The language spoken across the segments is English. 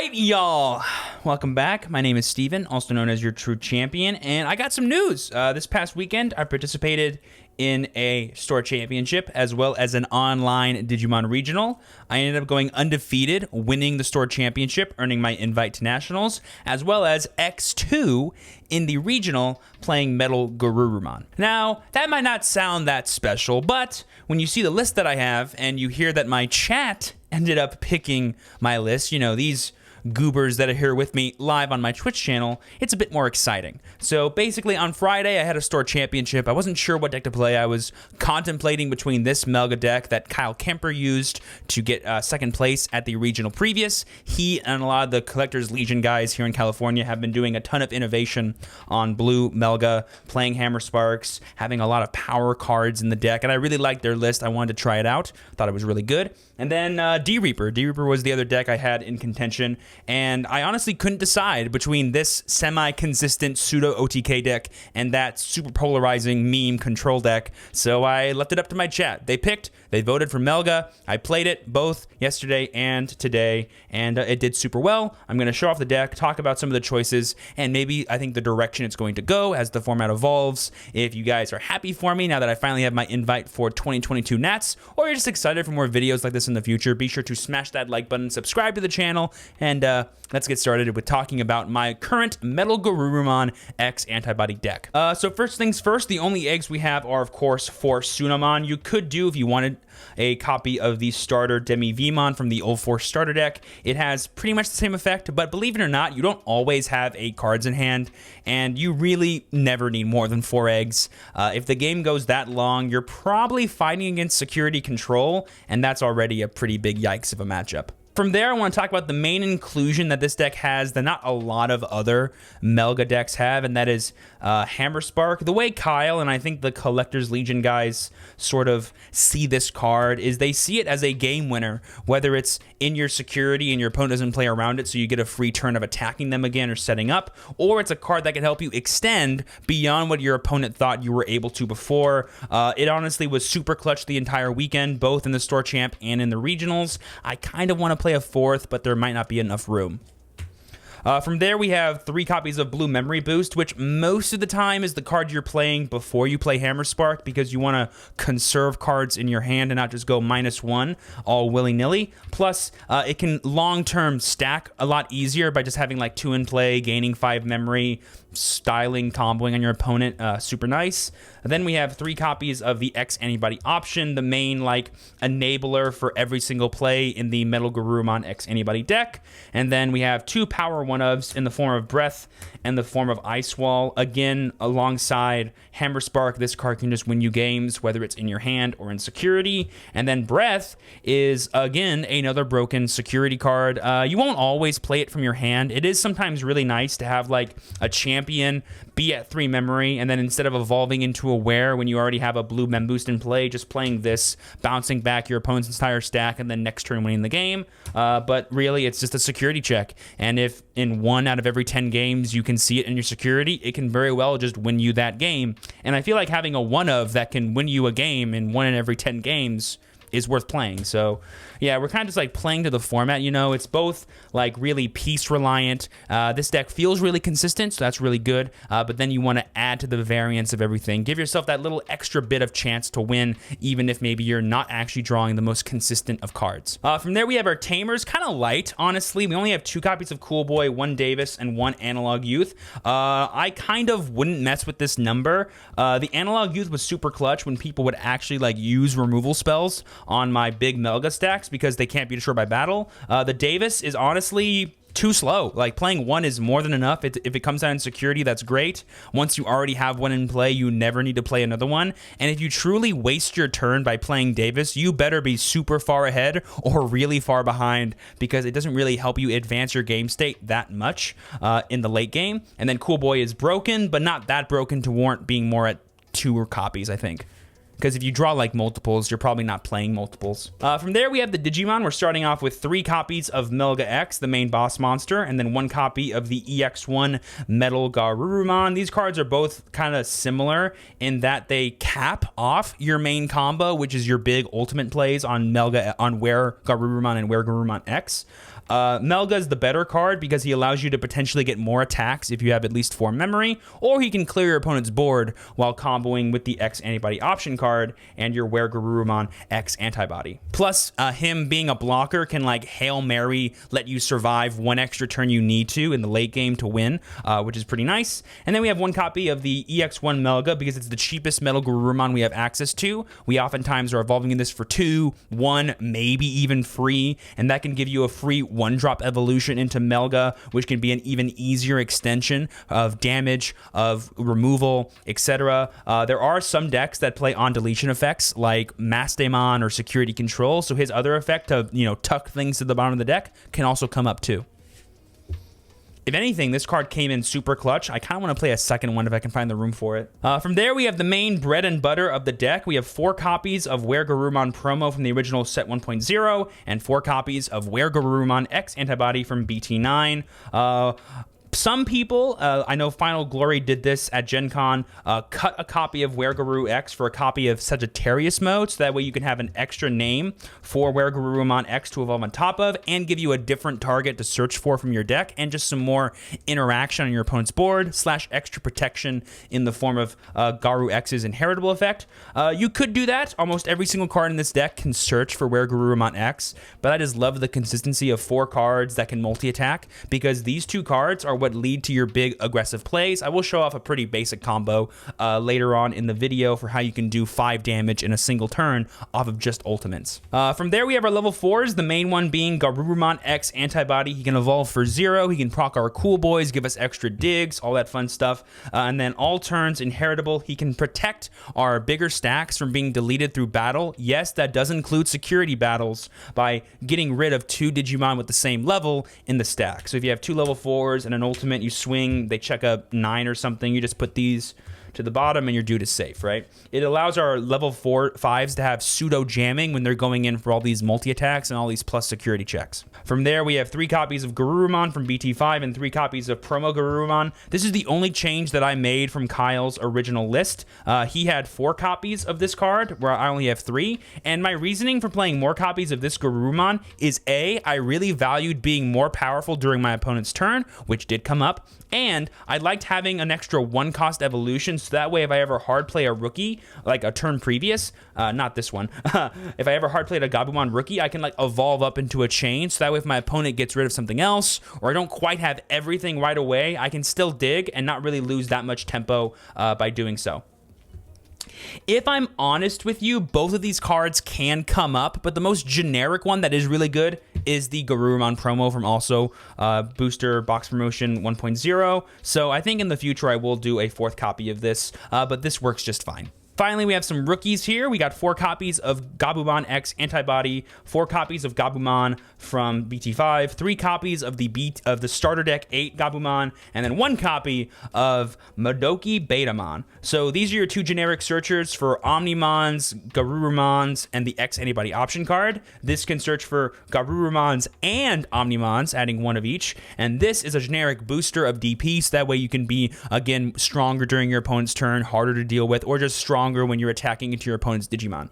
right, y'all. Welcome back. My name is Steven, also known as your True Champion, and I got some news. This past weekend, I participated in a store championship as well as an online Digimon regional. I ended up going undefeated, winning the store championship, earning my invite to nationals, as well as X2 in the regional playing MetalGarurumon. Now, that might not sound that special, but when you see the list that I have and you hear that my chat ended up picking my list, you know, these goobers that are here with me live on my Twitch channel, it's a bit more exciting. So basically on Friday I had a store championship. I wasn't sure what deck to play. I was contemplating between this Melga deck that Kyle Kemper used to get second place at the regional previous. He and a lot of the Collector's Legion guys here in California have been doing a ton of innovation on blue Melga, playing Hammer Sparks, having a lot of power cards in the deck, and I really liked their list. I wanted to try it out. Thought it was really good. And then D-Reaper. D-Reaper was the other deck I had in contention, and I honestly couldn't decide between this semi-consistent pseudo-OTK deck and that super polarizing meme control deck, so I left it up to my chat. They picked, they voted for Melga. I played it both yesterday and today, and it did super well. I'm going to show off the deck, talk about some of the choices, and maybe I think the direction it's going to go as the format evolves. If you guys are happy for me now that I finally have my invite for 2022 Nats, or you're just excited for more videos like this in the future, be sure to smash that like button, subscribe to the channel, and let's get started with talking about my current MetalGarurumon X Antibody deck. So first things first, the only eggs we have are, of course, for Sunamon. You could do, if you wanted, a copy of the starter Demi-Vmon from the old 4 starter deck. It has pretty much the same effect, but believe it or not, you don't always have 8 cards in hand, and you really never need more than 4 eggs. If the game goes that long, you're probably fighting against security control, and that's already a pretty big yikes of a matchup. From there, I want to talk about the main inclusion that this deck has that not a lot of other Melga decks have, and that is Hammer Spark. The way Kyle and I think the Collector's Legion guys sort of see this card is they see it as a game winner, whether it's in your security and your opponent doesn't play around it so you get a free turn of attacking them again or setting up, or it's a card that can help you extend beyond what your opponent thought you were able to before. It honestly was super clutch the entire weekend, both in the store champ and in the regionals. I kind of want to play a 4th, but there might not be enough room. From there, we have 3 copies of Blue Memory Boost, which most of the time is the card you're playing before you play Hammer Spark, because you want to conserve cards in your hand and not just go -1 all willy-nilly. Plus, it can long-term stack a lot easier by just having like 2 in play, gaining 5 memory, styling, comboing on your opponent. Super nice. Then we have 3 copies of the X Antibody option, the main like enabler for every single play in the MetalGarurumon X Antibody deck. And then we have 2 power 1-ofs in the form of Breath and the form of Ice Wall. Again, alongside Hammer Spark, this card can just win you games, whether it's in your hand or in security. And then Breath is, again, another broken security card. You won't always play it from your hand. It is sometimes really nice to have like a champion be at 3 memory, and then instead of evolving into a Were when you already have a blue mem boost in play, just playing this, bouncing back your opponent's entire stack, and then next turn winning the game. But really, it's just a security check. And if in 1 out of every 10 games you can see it in your security, it can very well just win you that game. And I feel like having a 1-of that can win you a game in 1 in every 10 games is worth playing. So yeah, we're kind of just like playing to the format, you know. It's both like really piece reliant. This deck feels really consistent, so that's really good, but then you want to add to the variance of everything. Give yourself that little extra bit of chance to win, even if maybe you're not actually drawing the most consistent of cards. From there, we have our Tamers, kind of light, honestly. We only have 2 copies of Cool Boy, 1 Davis, and 1 Analog Youth. I kind of wouldn't mess with this number. The Analog Youth was super clutch when people would actually like use removal spells on my big Melga stacks because they can't be destroyed by battle. The Davis is honestly too slow. Like, playing 1 is more than enough. If it comes down in security, that's great. Once you already have 1 in play, you never need to play another one. And if you truly waste your turn by playing Davis, you better be super far ahead or really far behind, because it doesn't really help you advance your game state that much in the late game. And then Cool Boy is broken, but not that broken to warrant being more at 2 copies, I think. because if you draw like multiples, you're probably not playing multiples. From there, we have the Digimon. We're starting off with 3 copies of Melga X, the main boss monster, and then 1 copy of the EX1 MetalGarurumon. These cards are both kind of similar in that they cap off your main combo, which is your big ultimate plays on WereGarurumon and WereGarurumon X. Melga is the better card because he allows you to potentially get more attacks if you have at least 4 memory, or he can clear your opponent's board while comboing with the X Antibody option card and your WereGarurumon X Antibody. Plus, him being a blocker can like Hail Mary let you survive 1 extra turn you need to in the late game to win, which is pretty nice. And then we have 1 copy of the EX1 Melga because it's the cheapest MetalGarurumon we have access to. We oftentimes are evolving in this for 2, 1, maybe even free, and that can give you a free 1-drop evolution into Melga, which can be an even easier extension of damage, of removal, etc. There are some decks that play on deletion effects like Mastemon or Security Control, so his other effect of, tuck things to the bottom of the deck can also come up too. If anything, this card came in super clutch. I kind of want to play a second one if I can find the room for it. From there, we have the main bread and butter of the deck. We have 4 copies of WereGarurumon promo from the original set 1.0 and 4 copies of WereGarurumon X Antibody from BT9. Some people, I know Final Glory did this at Gen Con, cut a copy of WereGaru X for a copy of Sagittarius mode, so that way you can have an extra name for WereGarurumon X to evolve on top of, and give you a different target to search for from your deck, and just some more interaction on your opponent's board, / extra protection in the form of Garu X's inheritable effect. You could do that. Almost every single card in this deck can search for WereGarurumon X, but I just love the consistency of 4 cards that can multi-attack, because these 2 cards are what lead to your big aggressive plays. I will show off a pretty basic combo later on in the video for how you can do 5 damage in a single turn off of just ultimates. From there, we have our level 4s, the main one being Garurumon X Antibody. He can evolve for 0, he can proc our cool boys, give us extra digs, all that fun stuff, and then all turns inheritable. He can protect our bigger stacks from being deleted through battle. Yes, that does include security battles by getting rid of 2 Digimon with the same level in the stack. So if you have 2 level 4s and an ultimate, you swing, they check a 9 or something, you just put these to the bottom and your dude is safe, right? It allows our level 5s to have pseudo jamming when they're going in for all these multi-attacks and all these plus security checks. From there, we have 3 copies of Garurumon from BT5 and 3 copies of Promo Garurumon. This is the only change that I made from Kyle's original list. He had 4 copies of this card, where I only have 3, and my reasoning for playing more copies of this Garurumon is A, I really valued being more powerful during my opponent's turn, which did come up, and I liked having an extra 1-cost evolution, so that way if I ever hard play a rookie, like a turn previous, not this one, if I ever hard played a Gabumon rookie, I can like evolve up into a chain, so that way if my opponent gets rid of something else, or I don't quite have everything right away, I can still dig and not really lose that much tempo by doing so. If I'm honest with you, both of these cards can come up, but the most generic one that is really good is the Garurumon promo from also Booster Box Promotion 1.0. So I think in the future I will do a 4th copy of this, but this works just fine. Finally, we have some rookies here. We got 4 copies of Gabumon X Antibody, 4 copies of Gabumon from BT5, 3 copies of the starter deck 8 Gabumon, and then 1 copy of Madoki Betamon. So these are your 2 generic searchers for Omnimons, Garurumons, and the X Antibody option card. This can search for Garurumons and Omnimons, adding 1 of each. And this is a generic booster of DP, so that way you can be, again, stronger during your opponent's turn, harder to deal with, or just stronger when you're attacking into your opponent's Digimon.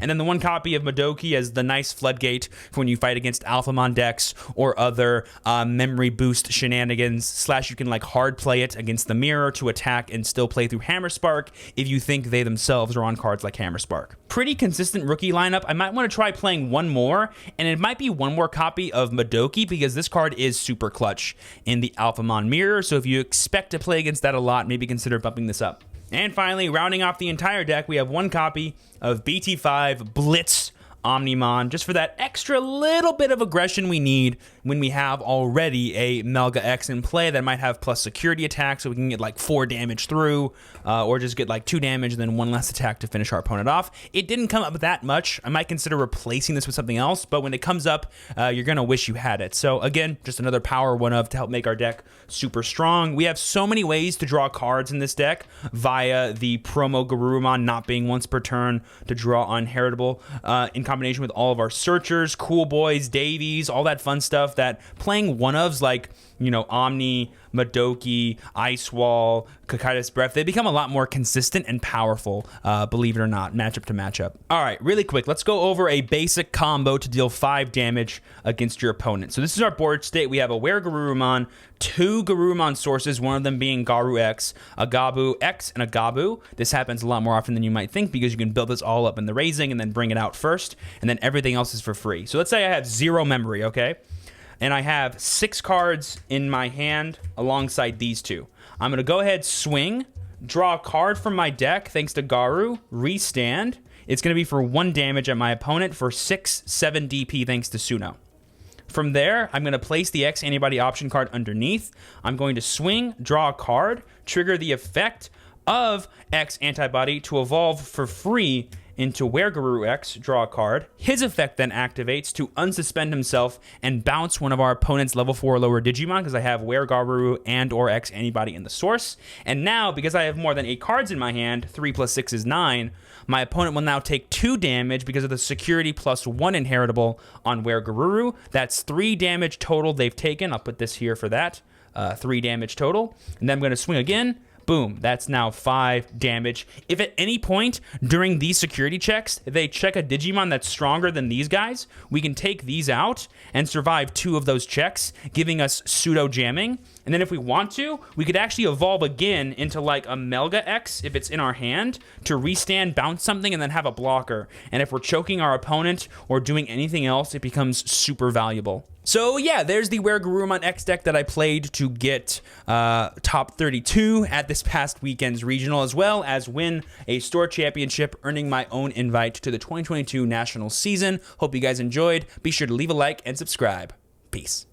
And then the 1 copy of Madoki as the nice floodgate for when you fight against Alphamon decks or other memory boost shenanigans, / you can like hard play it against the mirror to attack and still play through Hammer Spark if you think they themselves are on cards like Hammer Spark. Pretty consistent rookie lineup. I might want to try playing 1 more, and it might be 1 more copy of Madoki because this card is super clutch in the Alphamon mirror, so if you expect to play against that a lot, maybe consider bumping this up. And finally, rounding off the entire deck, we have 1 copy of BT5 Blitz Omnimon, just for that extra little bit of aggression we need when we have already a Melga X in play that might have plus security attack, so we can get like 4 damage through, or just get like 2 damage and then 1 less attack to finish our opponent off. It didn't come up that much. I might consider replacing this with something else, but when it comes up, you're gonna wish you had it. So again, just another power 1-of to help make our deck super strong. We have so many ways to draw cards in this deck via the promo Garurumon not being once per turn to draw unheritable, in combination with all of our searchers, cool boys, Davies, all that fun stuff that playing 1-ofs like, you know, Omni, Madoki, Ice Wall, Kakaida's Breath, they become a lot more consistent and powerful, believe it or not, matchup to matchup. All right, really quick, let's go over a basic combo to deal 5 damage against your opponent. So this is our board state. We have a WereGarurumon, 2 Garurumon sources, one of them being Garu X, a Gabu X, and a Gabu. This happens a lot more often than you might think because you can build this all up in the raising and then bring it out first, and then everything else is for free. So let's say I have 0 memory, okay? And I have 6 cards in my hand alongside these 2. I'm going to go ahead, swing, draw a card from my deck thanks to Garu, restand. It's going to be for 1 damage at my opponent for 6-7 DP thanks to Suno. From there, I'm going to place the X Antibody option card underneath. I'm going to swing, draw a card, trigger the effect of X Antibody to evolve for free into WereGaruru X, draw a card. His effect then activates to unsuspend himself and bounce one of our opponent's level 4 or lower Digimon because I have WereGaruru and or X Antibody in the source. And now, because I have more than 8 cards in my hand, 3 plus 6 is 9, my opponent will now take 2 damage because of the security plus 1 inheritable on WereGaruru. That's 3 damage total they've taken. I'll put this here for that. 3 damage total. And then I'm going to swing again. Boom, that's now 5 damage. If at any point during these security checks, they check a Digimon that's stronger than these guys, we can take these out and survive 2 of those checks, giving us pseudo jamming. And then if we want to, we could actually evolve again into like a Melga X if it's in our hand to restand, bounce something, and then have a blocker. And if we're choking our opponent or doing anything else, it becomes super valuable. So yeah, there's the WereGarurumon X deck that I played to get top 32 at this past weekend's regional, as well as win a store championship, earning my own invite to the 2022 national season. Hope you guys enjoyed. Be sure to leave a like and subscribe. Peace.